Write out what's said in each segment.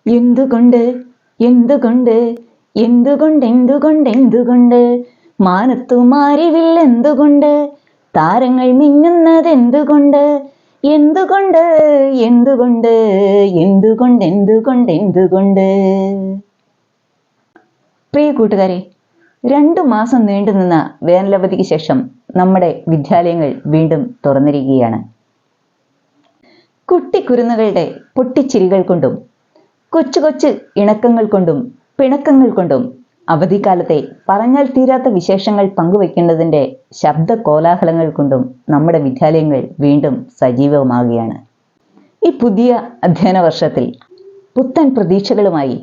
എന്തുകൊണ്ട് എന്തുകൊണ്ട് എന്തുകൊണ്ട് എന്തുകൊണ്ട് എന്തുകൊണ്ട് മാനത്തുമാരിവിൽ എന്തുകൊണ്ട് താരങ്ങൾ മിന്നുന്നത് എന്തുകൊണ്ട് എന്തുകൊണ്ട് എന്തുകൊണ്ട് എന്തുകൊണ്ട് എന്തുകൊണ്ട് എന്തുകൊണ്ട് പ്രിയ കൂട്ടുകാരെ, 2 മാസം നീണ്ടുനിന്ന വേനലവധിക്ക് ശേഷം നമ്മുടെ വിദ്യാലയങ്ങൾ വീണ്ടും തുറന്നിരിക്കുകയാണ്. കുട്ടിക്കുരുന്നുകളുടെ പൊട്ടിച്ചിരികൾ കൊണ്ടും കൊച്ചു കൊച്ചു ഇണക്കങ്ങൾ കൊണ്ടും പിണക്കങ്ങൾ കൊണ്ടും അവധിക്കാലത്തെ പറഞ്ഞാൽ തീരാത്ത വിശേഷങ്ങൾ പങ്കുവെക്കുന്നതിൻ്റെ ശബ്ദ കോലാഹലങ്ങൾ കൊണ്ടും നമ്മുടെ വിദ്യാലയങ്ങൾ വീണ്ടും സജീവമാകുകയാണ്. ഈ പുതിയ അധ്യയന വർഷത്തിൽ പുത്തൻ പ്രതീക്ഷകളുമായി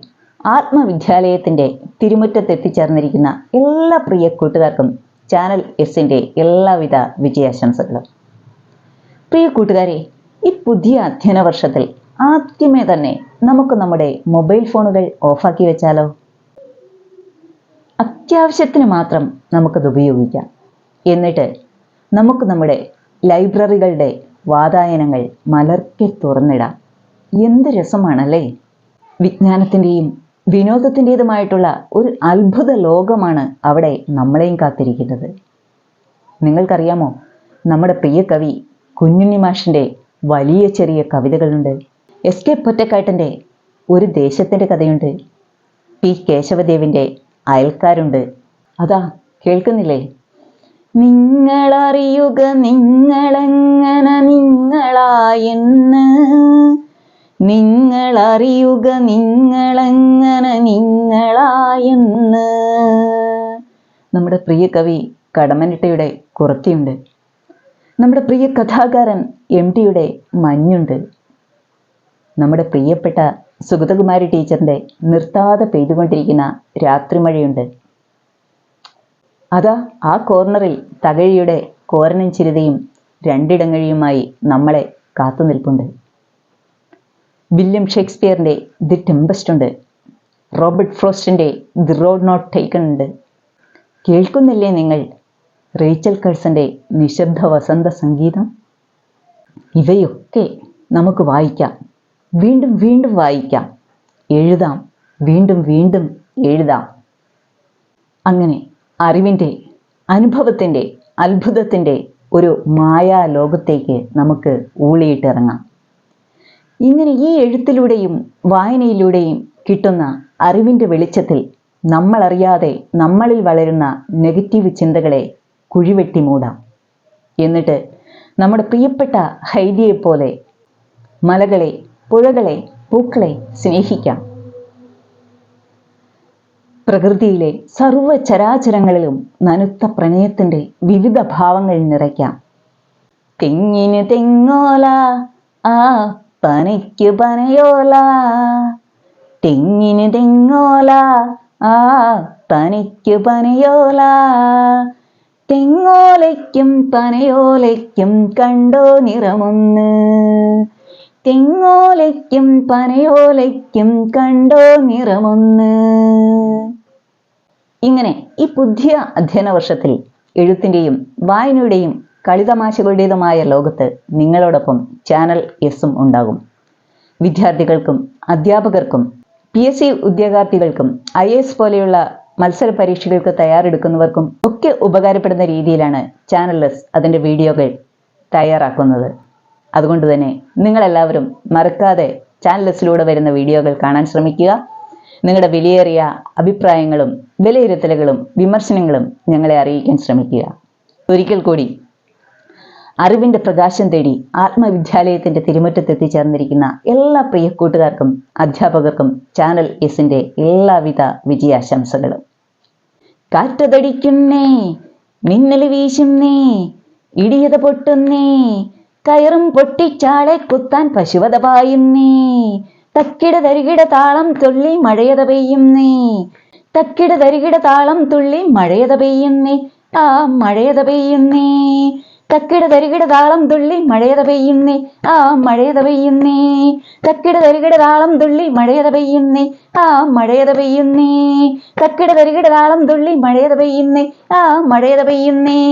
ആത്മവിദ്യാലയത്തിൻ്റെ തിരുമുറ്റത്തെത്തിച്ചേർന്നിരിക്കുന്ന എല്ലാ പ്രിയ കൂട്ടുകാർക്കും ചാനൽ എസിൻ്റെ എല്ലാവിധ വിജയാശംസകളും. പ്രിയ കൂട്ടുകാരെ, ഈ പുതിയ അധ്യയന വർഷത്തിൽ ആദ്യമേ തന്നെ നമുക്ക് നമ്മുടെ മൊബൈൽ ഫോണുകൾ ഓഫാക്കി വെച്ചാലോ? അത്യാവശ്യത്തിന് മാത്രം നമുക്കത് ഉപയോഗിക്കാം. എന്നിട്ട് നമുക്ക് നമ്മുടെ ലൈബ്രറികളുടെ വാതായനങ്ങൾ മലർക്കെ തുറന്നിടാം. എന്ത് രസമാണല്ലേ! വിജ്ഞാനത്തിൻ്റെയും വിനോദത്തിൻ്റെതുമായിട്ടുള്ള ഒരു അത്ഭുത ലോകമാണ് അവിടെ നമ്മളെയും കാത്തിരിക്കുന്നത്. നിങ്ങൾക്കറിയാമോ, നമ്മുടെ പ്രിയ കവി കുഞ്ഞുണ്ണി മാഷിൻ്റെ വലിയ ചെറിയ കവിതകളുണ്ട്. എസ്.കെ. പൊറ്റക്കാട്ടിൻ്റെ ഒരു ദേശത്തിൻ്റെ കഥയുണ്ട്. പി. കേശവദേവിൻ്റെ അയൽക്കാരുണ്ട്. അതാ കേൾക്കുന്നില്ലേ? നിങ്ങളറിയുക നിങ്ങളെങ്ങനെ നിങ്ങളായെന്ന്, നിങ്ങളറിയുക നിങ്ങളെങ്ങനെ നിങ്ങളായെന്ന്. നമ്മുടെ പ്രിയ കവി കടമ്മനിട്ടയുടെ കുറത്തിയുണ്ട്. നമ്മുടെ പ്രിയ കഥാകാരൻ എം.ടിയുടെ മഞ്ഞുണ്ട്. നമ്മുടെ പ്രിയപ്പെട്ട സുഗതകുമാരി ടീച്ചറിൻ്റെ നിർത്താതെ പെയ്തുകൊണ്ടിരിക്കുന്ന രാത്രിമഴയുണ്ട്. അതാ ആ കോർണറിൽ തകഴിയുടെ കോരനും ചിരിതയും രണ്ടിടങ്ങഴിയുമായി നമ്മളെ കാത്തു നിൽപ്പുണ്ട്. വില്യം ഷേക്സ്പിയറിൻ്റെ ദി ടെമ്പസ്റ്റ് ഉണ്ട്. റോബർട്ട് ഫ്രോസ്റ്റിൻ്റെ ദി റോഡ് നോട്ട് ടേക്കൺ ഉണ്ട്. കേൾക്കുന്നില്ലേ നിങ്ങൾ റേച്ചൽ കഴ്സൻ്റെ നിശബ്ദ വസന്ത സംഗീതം? ഇവയൊക്കെ നമുക്ക് വായിക്കാം, വീണ്ടും വീണ്ടും വായിക്കാം, എഴുതാം, വീണ്ടും വീണ്ടും എഴുതാം. അങ്ങനെ അറിവിൻ്റെ, അനുഭവത്തിൻ്റെ, അത്ഭുതത്തിൻ്റെ ഒരു മായാ ലോകത്തേക്ക് നമുക്ക് ഊളിയിട്ടിറങ്ങാം. ഇങ്ങനെ ഈ എഴുത്തിലൂടെയും വായനയിലൂടെയും കിട്ടുന്ന അറിവിൻ്റെ വെളിച്ചത്തിൽ നമ്മളറിയാതെ നമ്മളിൽ വളരുന്ന നെഗറ്റീവ് ചിന്തകളെ കുഴിവെട്ടി മൂടാം. എന്നിട്ട് നമ്മുടെ പ്രിയപ്പെട്ട ഹൈദിയെപ്പോലെ മലകളെ, പുഴകളെ, പൂക്കളെ സ്നേഹിക്കാം. പ്രകൃതിയിലെ സർവ്വ ചരാചരങ്ങളിലും നനുത്ത പ്രണയത്തിൻ്റെ വിവിധ ഭാവങ്ങൾ നിറയ്ക്കാം. തെങ്ങിന് തെങ്ങോല, ആ പനയ്ക്ക് പനയോല, തെങ്ങിന് തെങ്ങോല, ആ പനയ്ക്ക് പനയോല, തെങ്ങോലയ്ക്കും പനയോലയ്ക്കും കണ്ടോ നിറമൊന്ന്, തെങ്ങോലയ്ക്കും പനയോലയ്ക്കും കണ്ടോ നിറമൊന്ന്. ഇങ്ങനെ ഈ പുതിയ അധ്യയന വർഷത്തിൽ എഴുത്തിൻ്റെയും വായനയുടെയും കളിതമാശകളുടേതുമായ ലോകത്ത് നിങ്ങളോടൊപ്പം ചാനൽ എസും ഉണ്ടാകും. വിദ്യാർത്ഥികൾക്കും അധ്യാപകർക്കും PSC ഉദ്യോഗാർത്ഥികൾക്കും IAS പോലെയുള്ള മത്സര പരീക്ഷകൾക്ക് തയ്യാറെടുക്കുന്നവർക്കും ഒക്കെ ഉപകാരപ്പെടുന്ന രീതിയിലാണ് ചാനൽ എസ് അതിൻ്റെ വീഡിയോകൾ തയ്യാറാക്കുന്നത്. അതുകൊണ്ട് തന്നെ നിങ്ങളെല്ലാവരും മറക്കാതെ ചാനൽ എസിലൂടെ വരുന്ന വീഡിയോകൾ കാണാൻ ശ്രമിക്കുക. നിങ്ങളുടെ വിലയേറിയ അഭിപ്രായങ്ങളും വിലയിരുത്തലുകളും വിമർശനങ്ങളും ഞങ്ങളെ അറിയിക്കാൻ ശ്രമിക്കുക. ഒരിക്കൽ കൂടി അറിവിൻ്റെ പ്രകാശം തേടി ആത്മവിദ്യാലയത്തിൻ്റെ തിരുമുറ്റത്തെത്തിച്ചേർന്നിരിക്കുന്ന എല്ലാ പ്രിയ കൂട്ടുകാർക്കും അധ്യാപകർക്കും ചാനൽ എസിൻ്റെ എല്ലാവിധ വിജയാശംസകളും. കാറ്റതടിക്കുന്നേ, മിന്നൽ വീശുന്നേ, ഇടിയത പൊട്ടുന്നേ, കയറും പൊട്ടിച്ചാളെ കുത്താൻ പശുവത പായുന്നേ, തക്കിട തരികിട താളം തുള്ളി മഴയത പെയ്യുന്നേ, തക്കിട തരികിട താളം തുള്ളി മഴയത പെയ്യുന്നേ, ആ മഴയത പെയ്യുന്നേ, തക്കിട തരികിട താളം തുള്ളി മഴയത പെയ്യുന്നേ, ആ മഴയത പെയ്യുന്നേ, തക്കിട തരികിട താളം തുള്ളി മഴയത പെയ്യുന്നേ, ആ മഴയത പെയ്യുന്നേ, തക്കിട തരികിട താളം തുള്ളി മഴയത പെയ്യുന്നേ, ആ മഴയത പെയ്യുന്നേ.